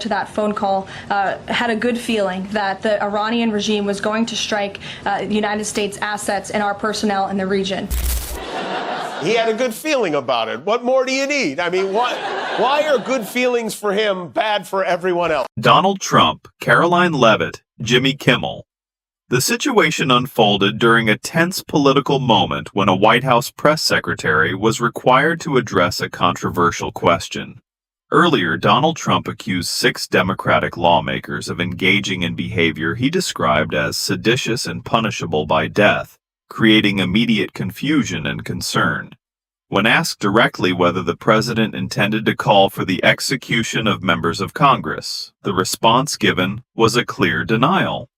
to that phone call had a good feeling that the Iranian regime was going to strike the United States assets and our personnel in the region. He had a good feeling about it. What more do you need? I mean, why are good feelings for him bad for everyone else? Donald Trump, Karoline Leavitt, Jimmy Kimmel. The situation unfolded during a tense political moment when a White House press secretary was required to address a controversial question. Earlier, Donald Trump accused 6 Democratic lawmakers of engaging in behavior he described as seditious and punishable by death, creating immediate confusion and concern. When asked directly whether the president intended to call for the execution of members of Congress, the response given was a clear denial.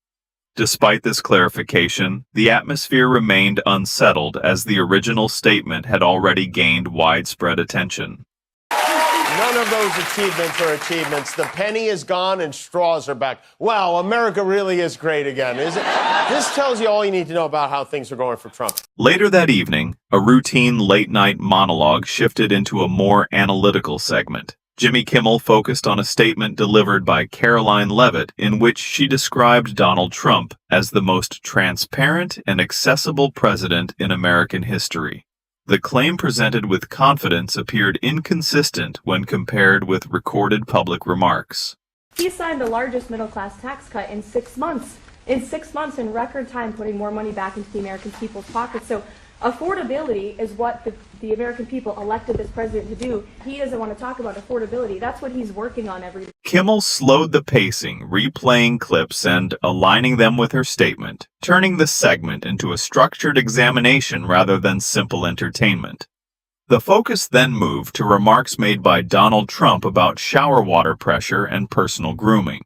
Despite this clarification, the atmosphere remained unsettled as the original statement had already gained widespread attention. None of those achievements are achievements. The penny is gone and straws are back. Wow, America really is great again, is it? This tells you all you need to know about how things are going for Trump. Later that evening, a routine late-night monologue shifted into a more analytical segment. Jimmy Kimmel focused on a statement delivered by Karoline Leavitt in which she described Donald Trump as the most transparent and accessible president in American history. The claim presented with confidence appeared inconsistent when compared with recorded public remarks. He signed the largest middle-class tax cut in 6 months. In 6 months, in record time, putting more money back into the American people's pockets. So affordability is what the American people elected this president to do. He doesn't want to talk about affordability. That's what he's working on every day. Kimmel slowed the pacing, replaying clips and aligning them with her statement, turning the segment into a structured examination rather than simple entertainment. The focus then moved to remarks made by Donald Trump about shower water pressure and personal grooming.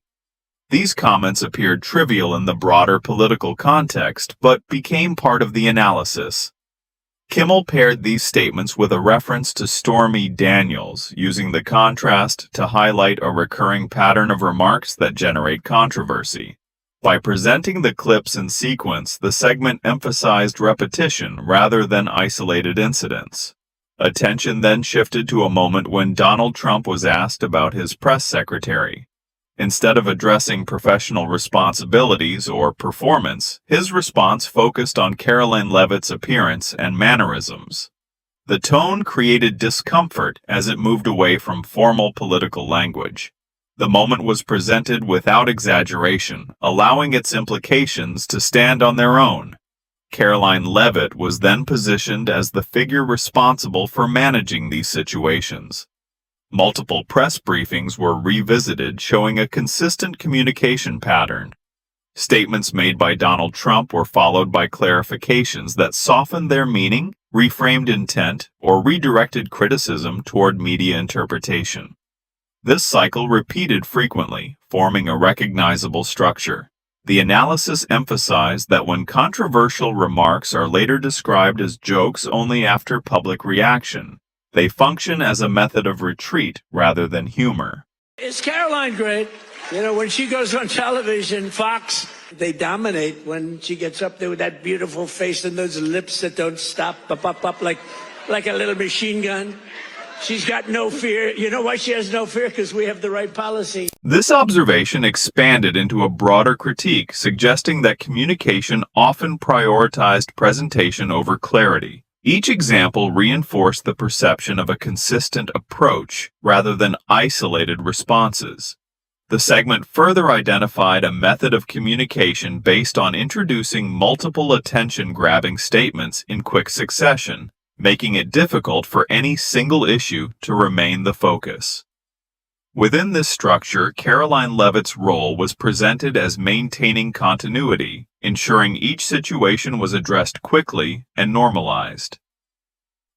These comments appeared trivial in the broader political context, but became part of the analysis. Kimmel paired these statements with a reference to Stormy Daniels, using the contrast to highlight a recurring pattern of remarks that generate controversy. By presenting the clips in sequence, the segment emphasized repetition rather than isolated incidents. Attention then shifted to a moment when Donald Trump was asked about his press secretary. Instead of addressing professional responsibilities or performance, his response focused on Karoline Leavitt's appearance and mannerisms. The tone created discomfort as it moved away from formal political language. The moment was presented without exaggeration, allowing its implications to stand on their own. Karoline Leavitt was then positioned as the figure responsible for managing these situations. Multiple press briefings were revisited, showing a consistent communication pattern. Statements made by Donald Trump were followed by clarifications that softened their meaning, reframed intent, or redirected criticism toward media interpretation. This cycle repeated frequently, forming a recognizable structure. The analysis emphasized that when controversial remarks are later described as jokes only after public reaction, they function as a method of retreat rather than humor. Is Karoline great? You know, when she goes on television, Fox, they dominate when she gets up there with that beautiful face and those lips that don't stop, up, like a little machine gun. She's got no fear. You know why she has no fear? Because we have the right policy. This observation expanded into a broader critique, suggesting that communication often prioritized presentation over clarity. Each example reinforced the perception of a consistent approach rather than isolated responses. The segment further identified a method of communication based on introducing multiple attention-grabbing statements in quick succession, making it difficult for any single issue to remain the focus. Within this structure, Karoline Leavitt's role was presented as maintaining continuity, ensuring each situation was addressed quickly and normalized.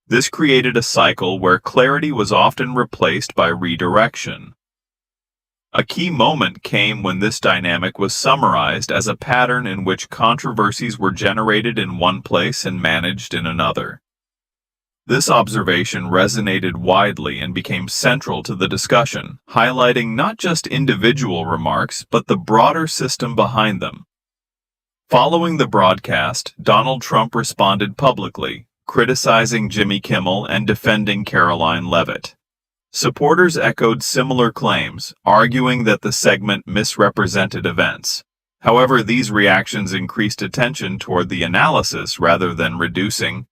This created a cycle where clarity was often replaced by redirection. A key moment came when this dynamic was summarized as a pattern in which controversies were generated in one place and managed in another. This observation resonated widely and became central to the discussion, highlighting not just individual remarks, but the broader system behind them. Following the broadcast, Donald Trump responded publicly, criticizing Jimmy Kimmel and defending Karoline Leavitt. Supporters echoed similar claims, arguing that the segment misrepresented events. However, these reactions increased attention toward the analysis rather than reducing